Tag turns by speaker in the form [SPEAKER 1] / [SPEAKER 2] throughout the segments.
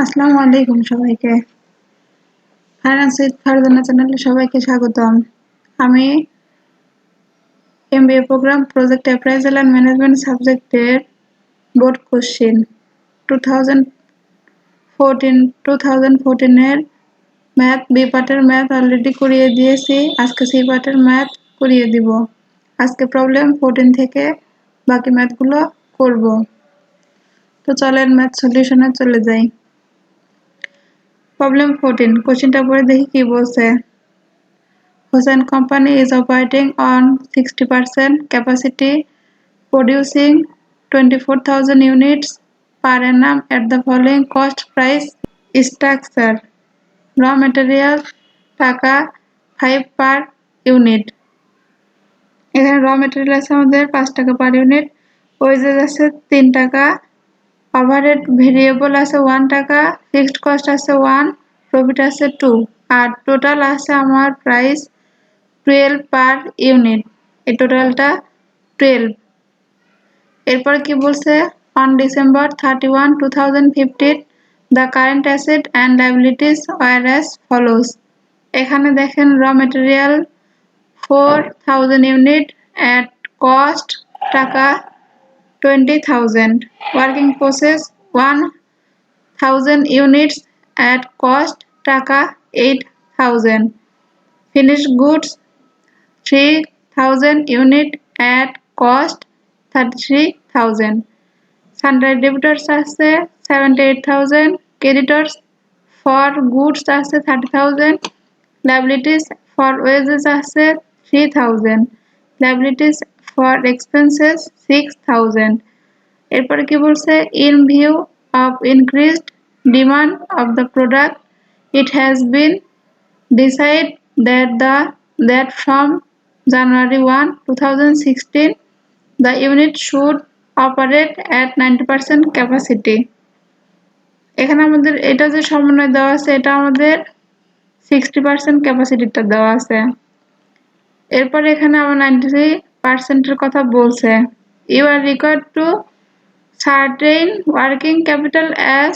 [SPEAKER 1] আসসালামু আলাইকুম সবাইকে। ফাইন্যান্স উইথ ফারজানা চ্যানেলে সবাইকে স্বাগতম। আমি MBA programme project appraisal and management সাবজেক্টের বোর্ড কোশ্চেন 2014 এর ম্যাথ বি পার্টের ম্যাথ অলরেডি করিয়ে দিয়েছি। আজকে সি পার্টের ম্যাথ করিয়ে দিব। আজকে প্রবলেম 14 থেকে বাকি ম্যাথগুলো করব। তো চলেন ম্যাথ সলিউশনে চলে যাই। Problem 14 কোশ্চেনটা পড়ে দেখি কি বলছে। Hossain company is operating on 60% capacity, producing 24,000 units per annum at the following cost price structure. Raw material টাকা 5 per unit. এখানে raw material আছে আমাদের 5 টাকা per unit, wages আছে 3 টাকা, ওভারহেড ভেরিয়েবল আছে 1 টাকা, ফিক্সড কস্ট আছে 1, প্রফিট আছে 2, আর টোটাল আছে আমার প্রাইস 12 পার ইউনিট। এই টোটালটা 12। এরপর কি বলছে, on December 31, 2015 the current asset and liabilities were as follows. এখানে দেখেন র মেটেরিয়াল 4000 ইউনিট অ্যাট কস্ট টাকা 20,000, working process 1000 units at cost টাকা 8,000, finished goods 3000 unit at cost 33,000, sundry debtors আছে 78,000, creditors for goods আছে 30,000, liabilities for wages আছে 3,000, liabilities for expenses 6,000. এরপরে কি বলছে, in view of increased demand of the product it has been decided that from January 1, 2016 the unit should operate at 90% capacity. এখানে আমাদের এটা যে সমন্বয় দেওয়া আছে এটা আমাদের 60% ক্যাপাসিটিটা দেওয়া আছে। এরপরে এখানে আমার 93% এর কথা বলছে। You are required to certain working capital as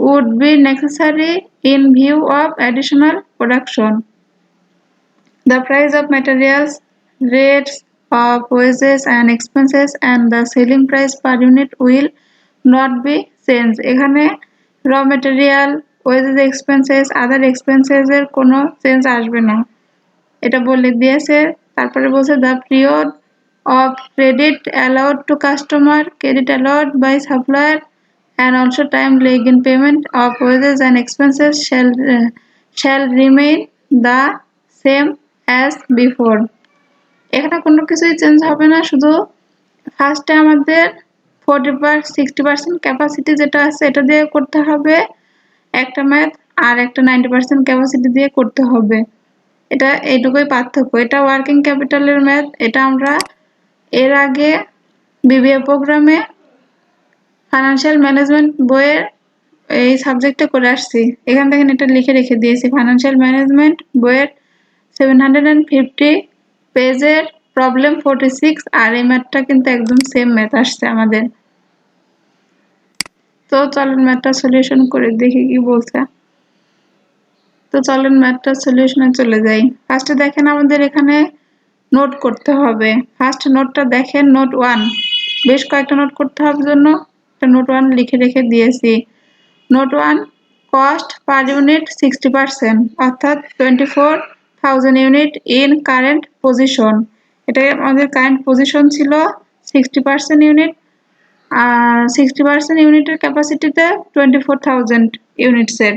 [SPEAKER 1] would be necessary in view of additional production. The price of materials, rates of wages and expenses and the selling price per unit will not be changed. এখানে raw material, wages, expenses, other expenses এর কোনো change আসবে না, এটা বলে দিয়েছে। তারপরে বলছে the period of credit allowed to customer, credit allowed by supplier and also time lag in payment of wages and expenses shall remain the same as before. এখানে কোনো কিছুই চেঞ্জ হবে না, শুধু ফার্স্টে আমাদের 60% ক্যাপাসিটি যেটা আছে এটা দিয়ে করতে হবে একটা ম্যাথ, আর একটা 90% ক্যাপাসিটি দিয়ে করতে হবে। এটা এইটুকুই পার্থক্য। এটা ওয়ার্কিং ক্যাপিটালের ম্যাথ, এটা আমরা এর আগে বিবিএ প্রোগ্রামে ফাইন্যান্সিয়াল ম্যানেজমেন্ট বইয়ের এই সাবজেক্টে করে আসছি। এখান থেকে এটা লিখে রেখে দিয়েছি, ফাইন্যান্সিয়াল ম্যানেজমেন্ট বইয়ের 750 পেজের প্রবলেম 46, আর এই ম্যাথটা কিন্তু একদম সেম ম্যাথ আসছে আমাদের। তো চলেন ম্যাথটা সলিউশন করে দেখি কি বলছে। তো চলেন ম্যাথটা সলিউশনে চলে যাই। ফার্স্টে দেখেন আমাদের এখানে নোট করতে হবে। ফার্স্ট নোটটা দেখেন, নোট 1, বেশ কয়েকটা নোট করতে হবে জন্য একটা নোট 1 লিখে রেখে দিয়েছি। নোট 1, কস্ট পার ইউনিট 60%, অর্থাৎ 24,000 ইউনিট ইন কারেন্ট পজিশন। এটা আমাদের কারেন্ট পজিশন ছিল 60% ইউনিট, আর 60% ইউনিটের ক্যাপাসিটিতে 24,000 ইউনিটসের।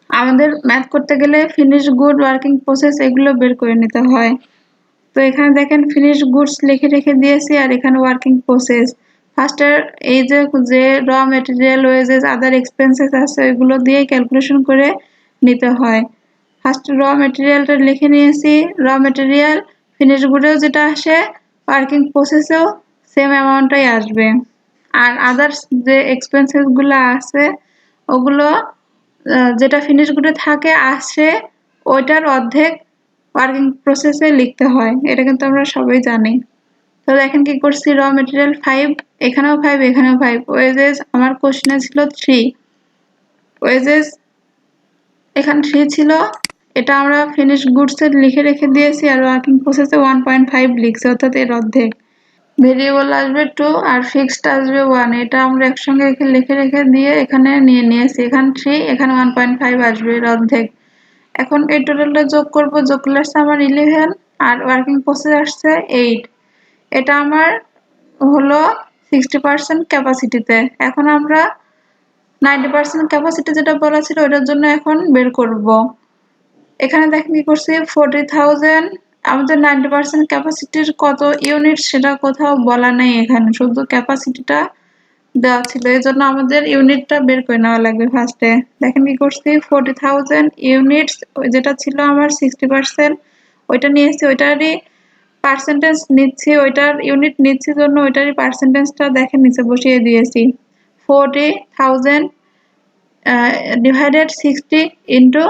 [SPEAKER 1] আমাদের ম্যাথ করতে গেলে ফিনিশ গুড, ওয়ার্কিং প্রসেস এগুলো বের করে নিতে হয়। তো এখানে দেখেন ফিনিশ গুডস লিখে রেখে দিয়েছি, আর এখানে ওয়ার্কিং প্রসেস। ফার্স্টে এই যে র মেটেরিয়াল, ওয়েজেস, আদার এক্সপেন্সেস আছে এগুলো দিয়ে ক্যালকুলেশন করে নিতে হয়। ফার্স্টে র মেটেরিয়ালটা লিখে নিয়েছি। র মেটেরিয়াল ফিনিশ গুডেও যেটা আসে ওয়ার্কিং প্রসেসেও সেম অ্যামাউন্টটাই আসবে। আর আদার্স যে এক্সপেন্সেসগুলো আছে ওগুলো যেটা ফিনিশ গুডে থাকে আসে ওইটার অর্ধেক ওয়ার্কিং প্রসেসে লিখতে হয়, এটা কিন্তু আমরা সবাই জানি। তো দেখেন কি করছি, র মেটেরিয়াল 5, এখানেও 5, এখানেও 5, ওয়েজেস আমার কোশ্চেনে ছিল 3, ওয়েজেস এখানে 3 ছিল, এটা আমরা ফিনিশ গুডস এর লিখে রেখে দিয়েছি, আর ওয়ার্কিং প্রসেসে 1.5 লিখছি, অর্থাৎ এর অর্ধেক। ভেরিয়েবল আসবে 2 আর ফিক্সড আসবে 1, এটা আমরা একসঙ্গে লিখে রেখে দিয়ে এখানে নিয়েছি। এখানে 3, এখানে 1.5 আসবে, এর অর্ধেক। এখন এই টোটালটা যোগ করব, যোগ করলে আসছে আমার 11 আর ওয়ার্কিং প্রসেস আসছে 8। এটা আমার হলো 60% ক্যাপাসিটিতে। এখন আমরা 90% ক্যাপাসিটি যেটা বলা ছিল ওটার জন্য এখন বের করব। এখানে দেখেন কি করছি, 40,000। আমাদের 90% ক্যাপাসিটির কত ইউনিট সেটা কোথাও বলা নেই, এখানে শুধু ক্যাপাসিটিটা দেওয়া ছিল, এই জন্য আমাদের ইউনিটটা বের করে নেওয়া লাগবে ফার্স্টে। দেখেন কি করছি, 40,000 ইউনিটস যেটা ছিল আমার 60%, ওইটা নিয়েছি, ওইটারই পার্সেন্টেজ নিচ্ছি, ওইটার ইউনিট নিচ্ছি জন্য ওইটারই পার্সেন্টেজটা দেখেন নিচে বসিয়ে দিয়েছি। 40,000 ডিভাইডেড 60 ইন্টু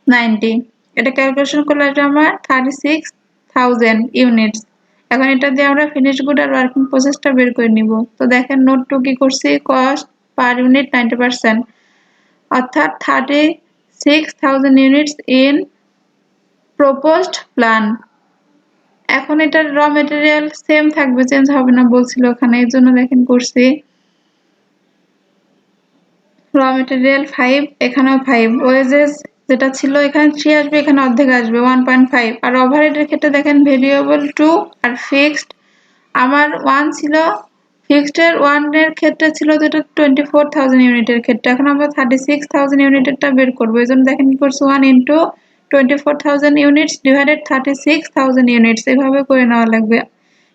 [SPEAKER 1] 90, এটা ক্যালকুলেশন করলে এটা আমার 36,000 ইউনিটস। এখন এটা দিয়ে আমরা ফিনিশ গুড আর ওয়ার্কিং প্রসেসটা বের করে নিব। তো দেখেন নোট 2 কি করছি, কস্ট পার ইউনিট 90%, অর্থাৎ 36,000 ইউনিটস ইন প্রপোজড প্ল্যান। এখন এটার র মেটেরিয়াল সেম থাকবে, চেঞ্জ হবে না বলছিল ওখানে, এই জন্য দেখেন করছি র মেটেরিয়াল 5, এখানেও 5। ওয়েজেস যেটা ছিল এখানে 3 আসবে, এখানে অর্ধেক আসবে 1.5। আর ওভারহেডের ক্ষেত্রে দেখেন ভেরিয়েবল 2 আর ফিক্সড আমার 1 ছিল। ফিক্সড এর 1 এর ক্ষেত্রে ছিল যেটা 24,000 ইউনিটের ক্ষেত্রে, এখন আমরা 36,000 ইউনিটেরটা বের করবো। এই জন্য দেখেন কি করছি, 1 ইন্টু 24,000 ইউনিটস ডিভাইডেড 36,000 ইউনিটস, এভাবে করে নেওয়া লাগবে।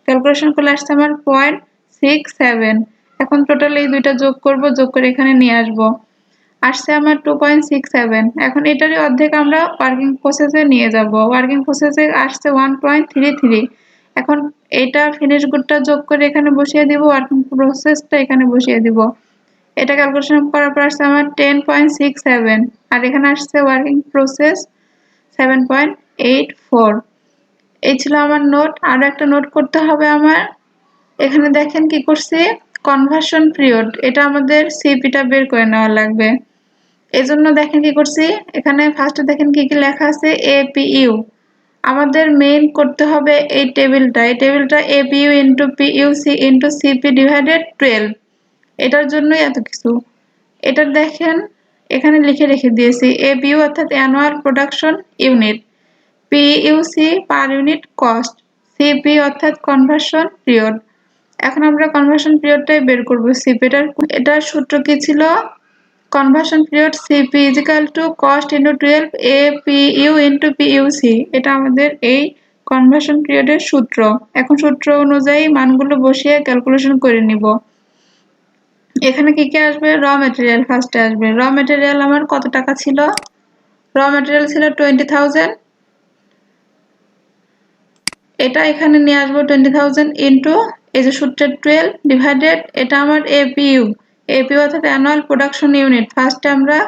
[SPEAKER 1] ক্যালকুলেশন করলে আসছে আমার 0.67। এখন টোটাল এই দুইটা যোগ করব, যোগ করে এখানে নিয়ে আসব, আসছে আমার 2.67। এখন এটারই অর্ধেক আমরা ওয়ার্কিং প্রসেসে নিয়ে যাব, ওয়ার্কিং প্রসেসে আসছে 1.33। এখন এটা ফিনিশ গুডটা যোগ করে এখানে বসিয়ে দিব, ওয়ার্কিং প্রসেসটা এখানে বসিয়ে দিব। এটা ক্যালকুলেশন করার পর আসছে আমার 10.67, আর এখানে আসছে ওয়ার্কিং প্রসেস 7.84। এই ছিল আমার নোট। আরো একটা নোট করতে হবে আমার। এখানে দেখেন কি করছি, কনভার্সন পিরিয়ড, এটা আমাদের সিপিটা বের করে নেওয়া লাগবে। এই জন্য দেখেন কি করছি, এখানে ফার্স্টে দেখেন কি কি লেখা আছে, এপিইউ। আমাদের মেইন করতে হবে এই টেবিলটা, APU into PUC into CP divided 12। এটার জন্যই এত কিছু। এটা দেখেন এখানে লিখে রেখে দিয়েছি, এপিইউ অর্থাৎ annual production unit, PUC per unit cost, CP অর্থাৎ কনভার্সন পিরিয়ড। এখন আমরা কনভার্সন পিরিয়ডটাই বের করব। সিপি এটার সূত্র কি ছিল, conversion period CP equal to cost into 12 APU into PUC, এটা আমাদের এই কনভার্সন পিরিয়ডের সূত্র। এখন সূত্র অনুযায়ী মানগুলো বসিয়ে ক্যালকুলেশন করে নিব। এখানে কি কি আসবে, র মেটেরিয়াল ফার্স্টে আসবে। র মেটেরিয়াল আমার কত টাকা ছিল, র মেটেরিয়াল ছিল 20,000, এটা এখানে নিয়ে আসবো 20,000 ইন্টু এই যে সূত্রের 12 ডিভাইডেড, এটা আমার এপিইউ অর্থাৎ অ্যানুয়াল প্রোডাকশন ইউনিট। ফার্স্টে আমরা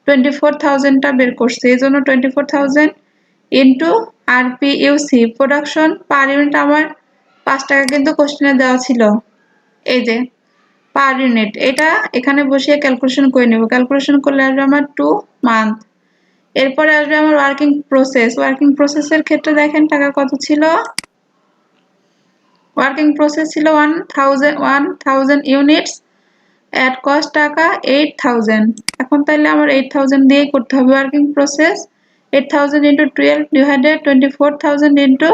[SPEAKER 1] 24,000টা বের করছি, এই জন্য 24,000 ইন্টু আর পিইউসি প্রোডাকশন পার ইউনিট আমার 5 টাকা কিন্তু কোশ্চেনে দেওয়া ছিল, এই যে পার ইউনিট, এটা এখানে বসিয়ে ক্যালকুলেশন করে নেব। ক্যালকুলেশন করলে আসবে আমার 2 মান্থ। এরপরে আসবে আমার ওয়ার্কিং প্রসেস। ওয়ার্কিং প্রসেসের ক্ষেত্রে দেখেন টাকা কত ছিল, ওয়ার্কিং প্রসেস ছিল 1000 ইউনিটস, এট কস্ট টাকা 8,000। এখন তাহলে আমার 8,000 দিয়েই করতে হবে working process. 8,000 into 12 divided 24,000 into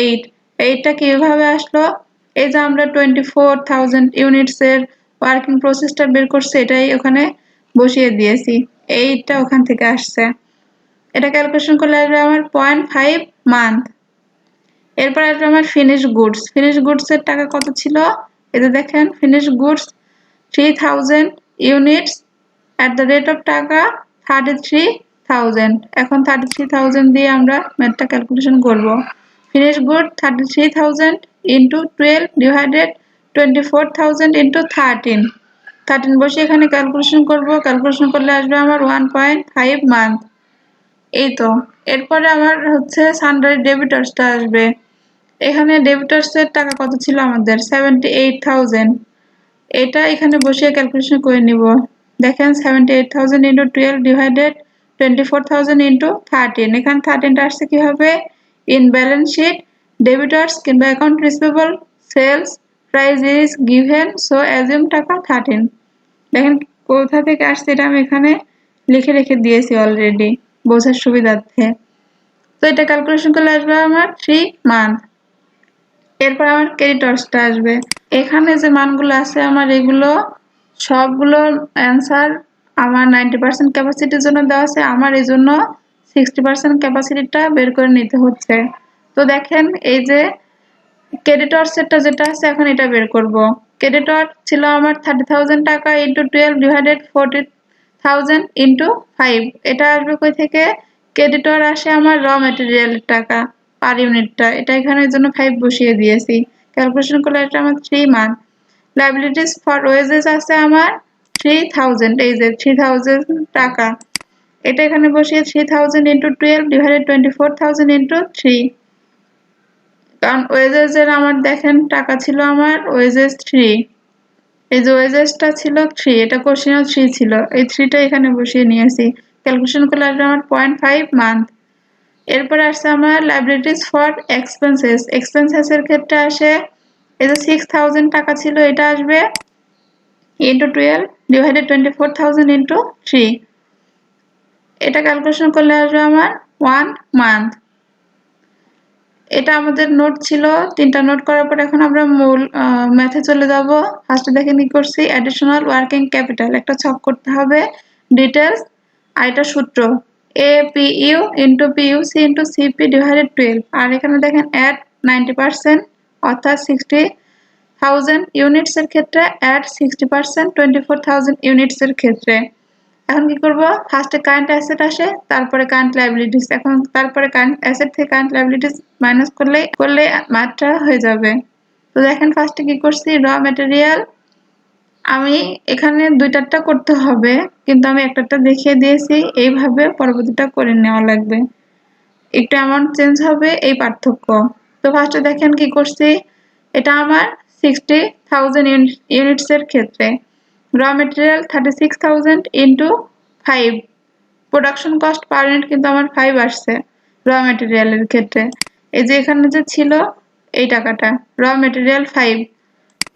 [SPEAKER 1] 8। এইটা কিভাবে আসলো, এই যে আমরা 24,000 ইউনিটস এর ওয়ার্কিং প্রসেসটা বের করছি, এটাই ওখানে বসিয়ে দিয়েছি, এইটা ওখান থেকে আসছে। এটা ক্যালকুলেশন করলে আসবে আমার 0.5 মান্থ। এরপর আসবে আমার ফিনিশ গুডস। ফিনিশ গুডস এর টাকা কত ছিল, এতে দেখেন finish goods 3,000 units at the rate of টাকা 33,000। এখন 33,000 দিয়ে আমরা ম্যাথটা ক্যালকুলেশন করব। Finish good 33,000 into 12 divided 24,000 into 13 বসে এখানে ক্যালকুলেশন করব। ক্যালকুলেশন করলে আসবে আমার 1.5 মান্থ। এই তো। এরপরে আমার হচ্ছে সানডাই ডেবিটরসটা আসবে। এখানে ডেবিটরস এর টাকা কত ছিল আমাদের, 78,000। এটা এখানে বসিয়ে ক্যালকুলেশন করে নিব। দেখেন 78,000 ইন্টু 12 ডিভাইডেড 24,000 ইন্টু 13। এখানে 13টা আসছে কিভাবে? ইন ব্যালেন্স শিট ডেবিটর্স কিংবা account receivable sales price is given so assume টাকা 13। দেখেন কোথা থেকে আসছে এটা আমি এখানে লিখে রেখে দিয়েছি অলরেডি বোঝার সুবিধার্থে। তো এটা ক্যালকুলেশন করলে আসবে আমার 3 মান্থ। এরপর আমার ক্রেডিটর্সটা আসবে। এখানে যে মানগুলো আছে আমার এগুলো সবগুলো অ্যান্সার আমার 90% ক্যাপাসিটির জন্য দেওয়া আছে, আমার এই জন্য 60% ক্যাপাসিটিটা বের করে নিতে হচ্ছে। তো দেখেন এই যে ক্রেডিটর্সেরটা যেটা আছে এখন এটা বের করব। ক্রেডিটর ছিল আমার 30,000 টাকা ইন্টু 12 ডিভাইডেড 40,000 ইন্টু 5। এটা আসবে কই থেকে? ক্রেডিটর আসে আমার র মেটেরিয়ালের টাকা পার ইউনিটটা, এটা এখানের জন্য 5 বসিয়ে দিয়েছি। ক্যালকুলেশন করলে এটা আমার 3 মান্থ। লায়াবিলিটিস ফর ওয়েজেস আছে আমার 3,000, এই যে 3,000 টাকা, এটা এখানে বসিয়ে 3,000 ইন্টু 12 ডিভাইডেড 24,000 ইন্টু 3। কারণ ওয়েজেস এর আমার দেখেন টাকা ছিল আমার ওয়েজেস 3, এই যে ওয়েজেসটা ছিল 3, এটা কোশ্চেনও 3 ছিল, এই 3টা এখানে বসিয়ে নিয়েছি। ক্যালকুলেশন করলে আসবে আমার 0.5 মান্থ। এরপরে আসছে আমার লায়াবিলিটিস ফর এক্সপেন্সেস। এক্সপেন্সেস এর ক্ষেত্রে আসে এই যে 6,000 টাকা ছিল, এটা আসবে ইন্টু 12 ডিভাইডেড 24,000 ইন্টু 3। এটা ক্যালকুলেশন করলে আসবে আমার 1 মান্থ। এটা আমাদের নোট ছিল, 3টা নোট করার পর এখন আমরা মূল ম্যাথে চলে যাব। ফার্স্টে দেখে কি করছি, অ্যাডিশনাল ওয়ার্কিং ক্যাপিটাল একটা ছক করতে হবে, ডিটেলস আর এটা সূত্র APU into PUC into CP divided 12। আর এখানে দেখেন অ্যাড 90% অর্থাৎ 60,000 ইউনিটস এর ক্ষেত্রে অ্যাড 60% 24,000 ইউনিটস এর ক্ষেত্রে। এখন কি করব, ফার্স্টে কারেন্ট অ্যাসেট আসে, তারপরে কারেন্ট লায়াবিলিটিস, এখন তারপরে কারেন্ট অ্যাসেট থেকে কারেন্ট লায়াবিলিটিস মাইনাস করলে মাত্রা হয়ে যাবে। তো দেখেন ফার্স্টে কি করছি, র ম্যাটেরিয়াল আমি এখানে 2টা করতে হবে, কিন্তু আমি একটা দেখিয়ে দিয়েছি, এইভাবে পরবর্তীটা করে নেওয়া লাগবে, একটু অ্যামাউন্ট চেঞ্জ হবে এই পার্থক্য। তো ফার্স্টে দেখেন কি করছি, এটা আমার 60,000 ইউনিটস এর ক্ষেত্রে র material 36,000 into 5, production cost per unit কিন্তু আমার 5 আসছে র মেটেরিয়ালের ক্ষেত্রে। এই যে এখানে যে ছিল এই টাকাটা র মেটেরিয়াল 5,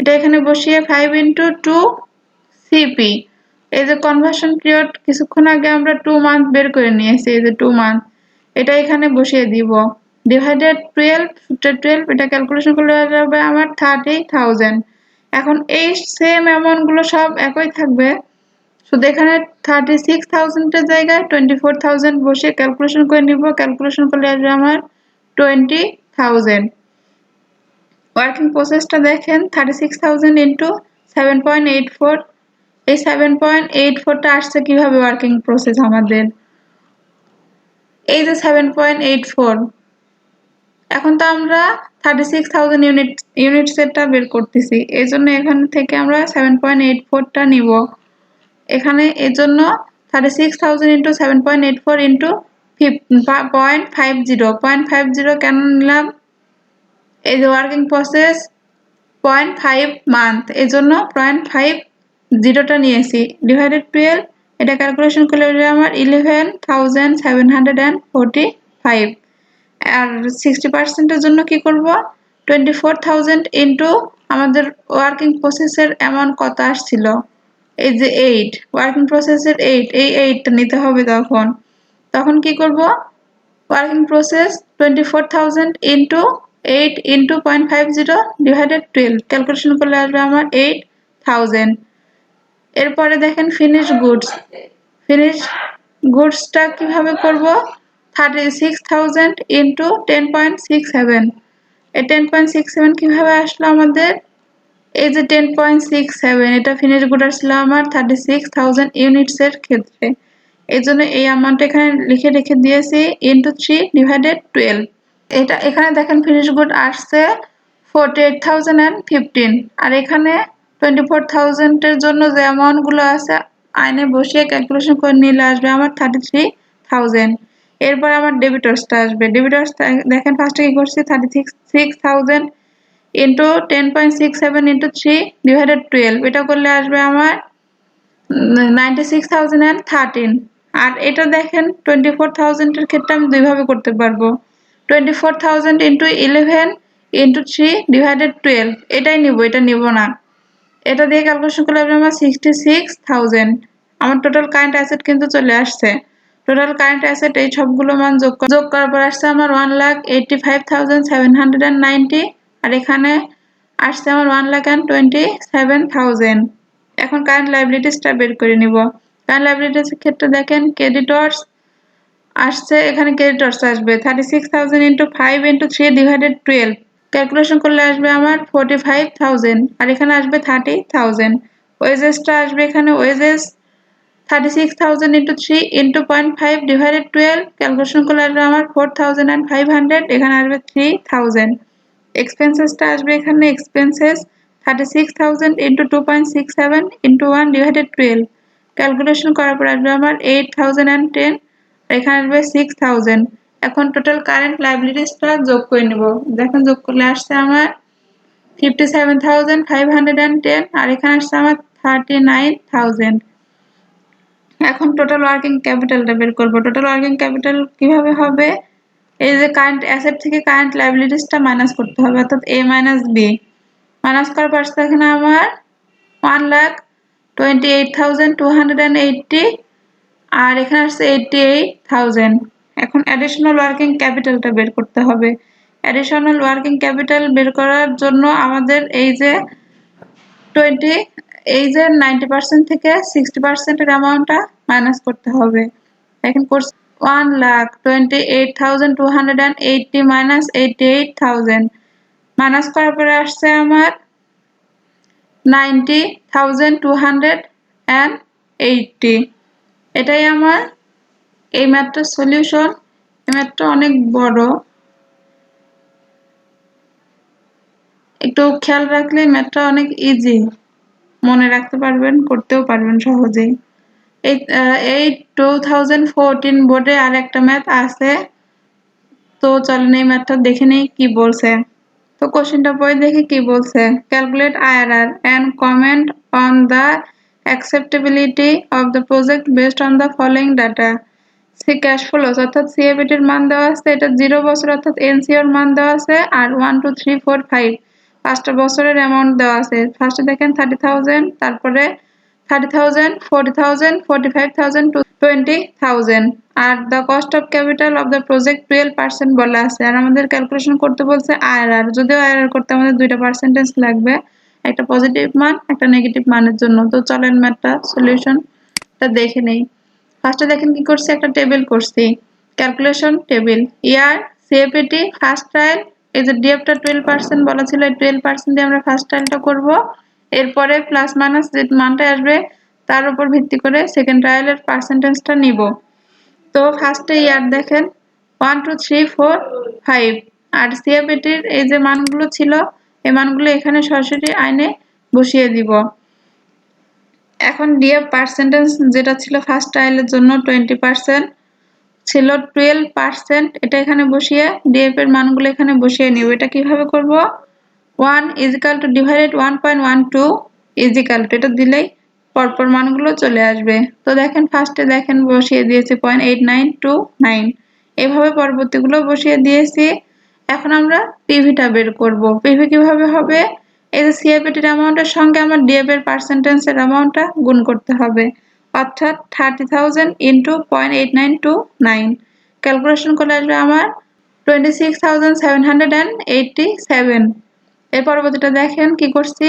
[SPEAKER 1] এটা এখানে বসিয়ে 5 ইন্টু 2 সিপি, এই যে কনভার্সন পিরিয়ড কিছুক্ষণ আগে আমরা 2 মান্থ বের করে নিয়েছি, এই যে 2 মান্থ, এটা এখানে বসিয়ে দিব ডিভাইডেড 12, এটা ক্যালকুলেশন করলে যাবে আমার 30,000। এখন এই সেম অ্যামাউন্ট গুলো সব একই থাকবে, শুধু এখানে 36,000 এর জায়গায় 24,000 বসে ক্যালকুলেশন করে নিব। ক্যালকুলেশন করলে আসবে আমার 20,000। ওয়ার্কিং প্রসেসটা দেখেন 36,000 ইন্টু 7.84, এই 7.84টা আসছে কিভাবে ওয়ার্কিং প্রসেস আমাদের, এই যে 7.84, এখন তো আমরা 36,000 ইউনিটস এরটা বের করতেছি, এই জন্য এখান থেকে আমরা 7.84টা নিব এখানে। এর জন্য 36,000 ইন্টু 7.84 ইন্টু 0.50 কেন নিলাম, এই যে ওয়ার্কিং প্রসেস 0.5 মান্থ, এই জন্য 0.50টা নিয়েছি ডিভাইডেড 12, এটা ক্যালকুলেশন করলে আমার 11,745। আর 60%-এর জন্য কি করব, 24,000 ইন্টু আমাদের ওয়ার্কিং প্রসেসের অ্যামাউন্ট কত আসছিল, এই যে 8, ওয়ার্কিং প্রসেসের 8, এই 8টা নিতে হবে। তখন কি করব, working process 24,000 into 8 into 0.50 divided 12, calculation করলে আসবে আমার 8,000। এরপরে দেখেন ফিনিশ গুডসটা কিভাবে করব, 36,000 ইন্টু 10.67, এই 10.67 কিভাবে আসলো আমাদের, এই যে 10.67, এটা ফিনিশ গুড আসছিল আমার 36,000 ইউনিটস এর ক্ষেত্রে, এই জন্য এই অ্যামাউন্ট এখানে লিখে রেখে দিয়েছি ইন্টু 3 ডিভাইডেড 12। এটা এখানে দেখেন ফিনিশ গুড আসছে 48,015, আর এখানে 24,000 এর জন্য যে অ্যামাউন্ট গুলো আছে আইনে বসিয়ে ক্যালকুলেশন করে নিলে আসবে আমার 33,000। এরপর আমার ডেবিটর্সটা আসবে। ডেবিটর্স দেখেন ফার্স্টে কি করছি, 36,000 ইন্টু 10.67 ইন্টু 3 ডিভাইডেড 12, এটা করলে আসবে আমার 96,013। আর এটা দেখেন 24,000 এর ক্ষেত্রে আমি দুইভাবে করতে পারবো। 24,000 ইন্টু 11 ইন্টু 3 ডিভাইডেড 12, এটাই নিব, এটা নিব না। এটা দিয়ে ক্যালকুলেশন করলে আমার 66,000। আমার টোটাল কারেন্ট অ্যাসেট কিন্তু চলে আসছে। টোটাল কারেন্ট অ্যাসেট এই সবগুলো মান যোগ করার পর আসছে আমার 1,85,790। আর এখানে আসছে আমার 1,27,000। এখন কারেন্ট লায়াবিলিটিসটা বের করে নিব। কারেন্ট লায়াবিলিটিস এর ক্ষেত্রে দেখেন ক্রেডিটর্স আসছে, এখানে ক্রেডিটর্স আসবে 36,000 ইন্টু 5 ইন্টু 3 ডিভাইডেড 12, ক্যালকুলেশন করলে আসবে আমার 45,000। আর এখানে আসবে 30,000। ওয়েজেসটা আসবে এখানে wages 36,000 into 3 into 0.5 divided 12, calculation করলে আসবে আমার 4,500। এখানে আসবে 3,000। এক্সপেন্সেসটা আসবে এখানে expenses 36,000 into 2.67 into 1 divided 12, calculation করার পর আসবে আমার 8,010। এখানে আসবে 6,000। এখন টোটাল কারেন্ট লায়াবিলিটিসটা যোগ করে নিব। দেখেন যোগ করলে আসছে আমার 57,510। আর এখানে আসছে আমার 39,000। এখন টোটাল ওয়ার্কিং ক্যাপিটালটা বের করব। টোটাল ওয়ার্কিং ক্যাপিটাল কিভাবে হবে? এই যে কারেন্ট অ্যাসেট থেকে কারেন্ট লায়াবিলিটিসটা মাইনাস করতে হবে, অর্থাৎ এ মাইনাস বি। মাইনাস করার পর আসছে এখানে আমার 1,28,280। আর এখানে আসছে 88,000। এখন অ্যাডিশনাল ওয়ার্কিং ক্যাপিটালটা বের করতে হবে। অ্যাডিশনাল ওয়ার্কিং ক্যাপিটাল বের করার জন্য আমাদের এই যে 90% থেকে 60% এর অ্যামাউন্টটা মাইনাস করতে হবে। এখন কোর্স 1,28,280 মাইনাস 88,000 মাইনাস করার পরে আসছে আমার 90,280। এটাই আমার এই ম্যাথটার সলিউশন। এই ম্যাথটা অনেক বড়, একটু খেয়াল রাখলে ম্যাথটা অনেক ইজি, মনে রাখতে পারবেন, করতেও পারবেন সহজেই। এই 2014 বোর্ডে আর একটা ম্যাথ আছে, তো চলেন এই ম্যাথটা দেখে নেই কি বলছে। তো কোশ্চেনটা পড়ে দেখি কি বলছে। Calculate IRR and comment on the acceptability of the project based on the following data. C cash flows অর্থাৎ সিএবিটি এর মান দেওয়া আছে, এটা 0 বছর অর্থাৎ এনসিও এর মান দেওয়া আছে, আর 1 2 3 4 5 পাঁচটা বছরের অ্যামাউন্ট দেওয়া আছে। ফার্স্টে দেখেন 30,000, তারপরে 30,000, 40,000, 45,000 to 20,000। Are the cost of capital of the project 12% বলা আছে। আর আমাদের ক্যালকুলেশন করতে বলছে আইআরআর। যদিও আইআরআর করতে আমাদের দুইটা পার্সেন্টেজ লাগবে, একটা পজিটিভ মান একটা নেগেটিভ মানের জন্য। তো চলেন ম্যাথটা সলিউশনটা দেখে নেই। ফার্স্টে দেখেন কি করছি, একটা টেবিল করছি, ক্যালকুলেশন টেবিল। ইয়ার সিএপিটি ফার্স্ট ট্রায়াল, এই যে ডিএফটা 12% বলা ছিল, এই 12% দিয়ে আমরা ফার্স্ট ট্রায়ালটা করব। এরপরে প্লাস মাইনাস যে মানটা আসবে তার উপর ভিত্তি করে সেকেন্ড ট্রায়ালের পার্সেন্টেজটা নিব। তো ফার্স্টে ইয়ার দেখেন 1 2 3 4 5, আর সিএপিটির এই যে মানগুলো ছিল এই মানগুলো এখানে সরাসরি আইনে বসিয়ে দিব। এখন ডিএফ পার্সেন্টেজ যেটা ছিল ফার্স্ট ট্রায়ালের জন্য 20% ছিল, 12%, এটা এখানে বসিয়ে ডিএফ এর মানগুলো এখানে বসিয়ে নিব। এটা কিভাবে করব? 1 is equal to divided 1.12 is equal to, এটা দিলেই পরপর মানগুলো চলে আসবে। তো দেখেন ফার্স্টে দেখেন বসিয়ে দিয়েছি 0.8929, এভাবে পরবর্তীগুলো বসিয়ে দিয়েছি। এখন আমরা পিভিটা বের করব। পিভি কিভাবে হবে? এই যে সিএপিটির অ্যামাউন্টের সঙ্গে আমার ডিএফ এর পার্সেন্টেজের অ্যামাউন্টটা গুণ করতে হবে, অর্থাৎ 30,000 ইন্টু 0.8929, ক্যালকুলেশন করলে আসবে আমার 26,787। এর পরবর্তীটা দেখেন কি করছি,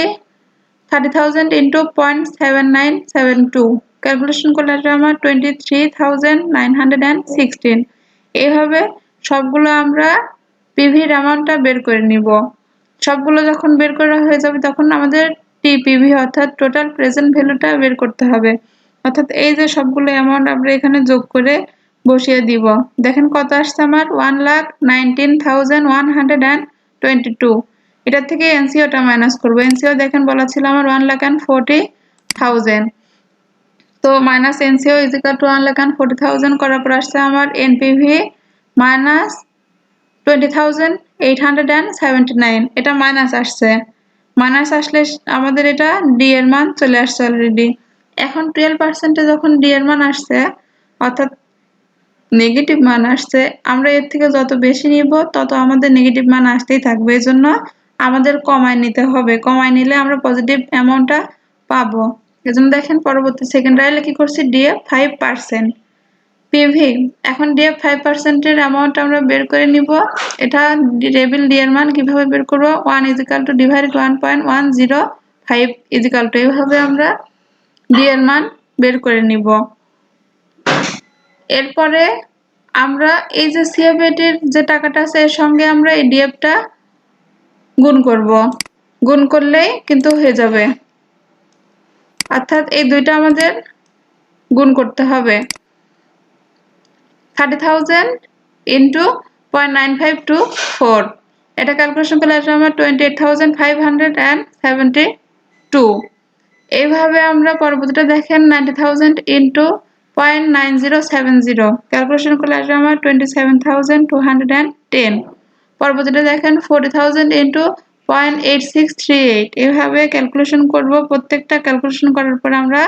[SPEAKER 1] 30,000 ইন্টু 0.7972, ক্যালকুলেশন করলে আসবে আমার 23,916। এইভাবে সবগুলো আমরা পিভির অ্যামাউন্টটা বের করে নিব। সবগুলো যখন বের করা হয়ে যাবে তখন আমাদের টিপিভি অর্থাৎ টোটাল প্রেজেন্ট ভ্যালুটা বের করতে হবে। অর্থাৎ এই যে সবগুলো অ্যামাউন্ট আমরা এখানে যোগ করে বসিয়ে দিব। দেখেন কত আসছে আমার 1,19,122। এটার থেকে এনসিওটা মাইনাস করবো। এনসিও দেখেন বলা ছিল আমার 1,40,000। তো minus NCO is equal to 1,40,000 করার পর আসছে আমার এনপিভি মাইনাস 20,879। এটা মাইনাস আসছে। মাইনাস আসলে আমাদের এটা ডি এর মান চলে আসছে অলরেডি। এখন 12% যখন ডি এর মান আসছে অর্থাৎ নেগেটিভ মান আসছে, আমরা এর থেকে যত বেশি নিব তত আমাদের নেগেটিভ মান আসতেই থাকবে। এজন্য আমাদের কমায় নিতে হবে, কমায় নিলে আমরা পজিটিভ অ্যামাউন্টটা পাবো। এজন্য দেখেন পরবর্তী সেকেন্ড রাইলে কি করছি, ডিএফ 5%। পিভি এখন ডিএফ 5% এর অ্যামাউন্ট আমরা বের করে নিব। এটা টেবিল ডি এর মান কিভাবে বের করব, 1 = ডিভাইডেড 1.105 = এইভাবে আমরা ডি এর মান বের করে নিব। এরপরে আমরা এই যে সিএফএটির যে টাকাটা আছে এর সঙ্গে আমরা এই ডিএফটা গুণ করব, গুণ করলেই কিন্তু হয়ে যাবে। অর্থাৎ এই দুইটা আমাদের গুণ করতে হবে। 30,000 ইন্টু 0.9524, এটা ক্যালকুলেশন করলে আসবে আমার 28,572। এইভাবে আমরা পরবর্তীটা দেখেন 90,000 ইন্টু 0.9070, ক্যালকুলেশন করলে আসবে আমার 27,210। পরবর্তীটা দেখেন 40,000 ইন্টু 0.8638, এইভাবে ক্যালকুলেশন করব। প্রত্যেকটা ক্যালকুলেশন করার পর আমরা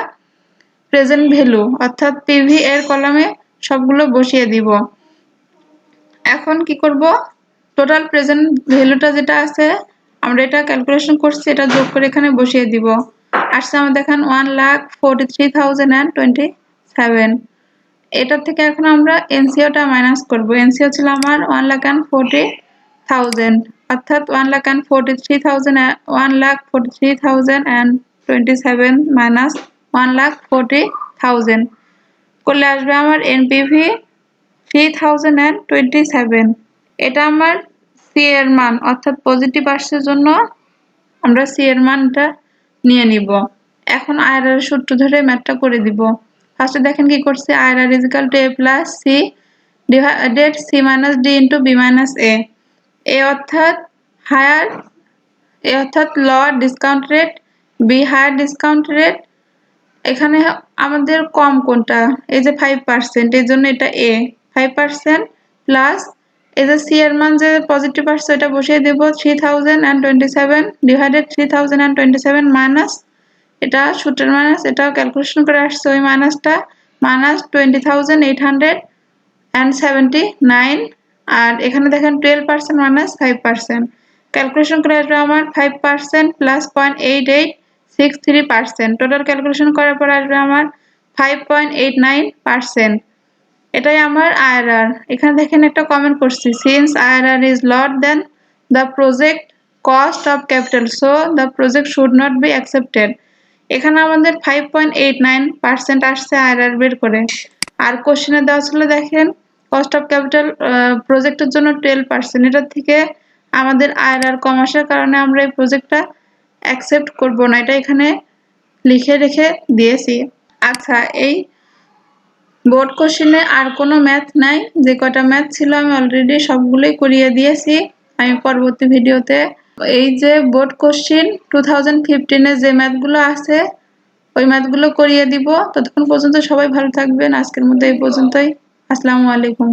[SPEAKER 1] প্রেজেন্ট ভ্যালু অর্থাৎ পিভি এর কলামে সবগুলো বসিয়ে দিব। এখন কি করব, টোটাল প্রেজেন্ট ভ্যালুটা যেটা আছে আমরা এটা ক্যালকুলেশন করছি, এটা যোগ করে এখানে বসিয়ে দিব। আসছে আমরা দেখেন 1,43,027। এটার থেকে এখন আমরা এনসিওটা মাইনাস করব। এনসিও ছিল আমার 1,40,000, অর্থাৎ 1,43,027 মাইনাস 1,40,000 করলে আসবে আমার এনপিভি 3,027। এটা আমার সি এর মান অর্থাৎ পজিটিভ আসছে জন্য আমরা সি এর মানটা নিয়ে নিব। এখন আইআরআর সূত্র ধরে ম্যাথটা করে দিব। ফার্স্টে দেখেন কি করছে, IRR = a + c divided c - d into b - a। A অর্থাৎ হায়ার, এ অর্থাৎ lower discount rate, B higher discount rate. এখানে আমাদের কম কোনটা, এই যে 5%, এর জন্য এটা এ 5% প্লাস এই যে সি এর মান যে পজিটিভ আসছে এটা বসিয়ে দেব 3027 ডিভাইডেড 3027 মাইনাস এটা সূত্রের মাইনাস, এটাও ক্যালকুলেশন করে আসছে ওই মাইনাসটা মাইনাস 20,879। আর এখানে দেখেন 12% মাইনাস 5%, ক্যালকুলেশন করে আসবে আমার 5% প্লাস 0.8863%। টোটাল ক্যালকুলেশন করার পর আসবে আমার 5.89%। এটাই আমার আইআরআর। এখানে দেখেন একটা কমেন্ট করছি, since IRR is lot than the project cost of capital so the project should not be accepted. এখানে আমাদের 5.89% আসছে আইআরআর বের করে। আর কোশ্চেনে দেওয়া ছিল দেখেন কস্ট অফ ক্যাপিটাল প্রজেক্টের জন্য 12%, এটার থেকে আমাদের আইআরআর কম আসার কারণে আমরা এই প্রজেক্টটা অ্যাকসেপ্ট করব না, এটা এখানে লিখে রেখে দিয়েছি। আচ্ছা, এই বোর্ড কোশ্চেনে আর কোনো ম্যাথ নাই, যে কটা ম্যাথ ছিল আমি অলরেডি সবগুলোই করিয়ে দিয়েছি। আমি পরবর্তী ভিডিওতে এই যে বোর্ড কোশ্চেন 2015 যে ম্যাথগুলো আছে ওই ম্যাথগুলো করিয়ে দিব। ততক্ষণ পর্যন্ত সবাই ভালো থাকবেন। আজকের মতো এই পর্যন্তই। আসসালামু আলাইকুম।